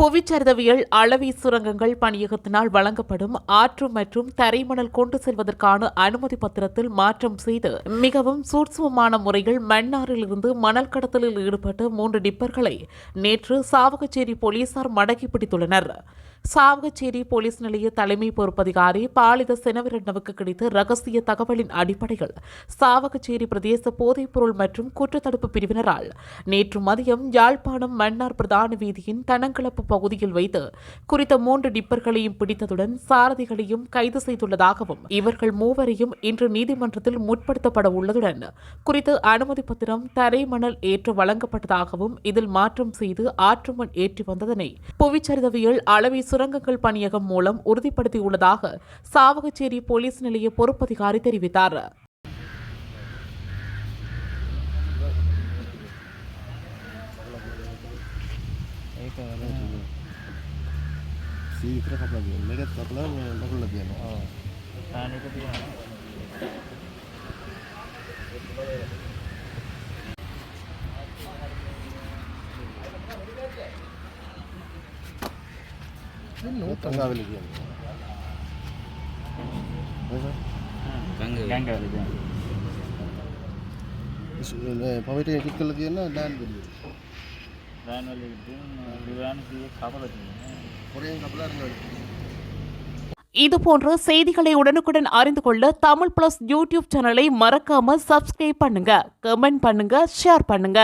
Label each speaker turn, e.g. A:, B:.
A: புவிச்சரிதவியல் அளவி சுரங்கங்கள் பணியகத்தினால் வழங்கப்படும் ஆற்று மற்றும் தரைமணல் கொண்டு செல்வதற்கான அனுமதி பத்திரத்தில் மாற்றம் செய்து மிகவும் சூட்சுமமான முறையில் மன்னாரிலிருந்து மணல் கடத்தலில் ஈடுபட்ட 3 டிப்பர்களை நேற்று சாவகச்சேரி போலீசார் மடக்கி பிடித்துள்ளனர். சாவகச்சேரி போலீஸ் நிலைய தலைமை பொறுப்பதிகாரி பாலித செனவிரட்னவுக்கு கிடைத்த ரகசிய தகவலின் அடிப்படையில் சாவகச்சேரி பிரதேச போதைப்பொருள் மற்றும் குற்றத்தடுப்பு பிரிவினரால் நேற்று மதியம் யாழ்ப்பாணம் மன்னார் பிரதான வீதியின் தனங்களப்பு பகுதியில் வைத்து குறித்த 3 டிப்பர்களையும் பிடித்ததுடன் சாரதிகளையும் கைது செய்துள்ளதாகவும் இவர்கள் மூவரையும் இன்று நீதிமன்றத்தில் முற்படுத்தப்பட உள்ளதுடன் குறித்த அனுமதி பத்திரம் தரை மணல் ஏற்ற வழங்கப்பட்டதாகவும் இதில் மாற்றம் செய்து ஆற்றுமண் ஏற்றி வந்ததனை புவிச்சரிதவியல் அளவி சுரங்கங்கள் பணியகம் மூலம் உறுதிப்படுத்தியுள்ளதாக சாவகச்சேரி போலீஸ் நிலைய பொறுப்பதிகாரி தெரிவித்தார். இதுபோன்ற செய்திகளை உடனுக்குடன் அறிந்து கொள்ள தமிழ் பிளஸ் யூடியூப் சேனலை மறக்காம சப்ஸ்கிரைப் பண்ணுங்க, கமெண்ட் பண்ணுங்க, ஷேர் பண்ணுங்க.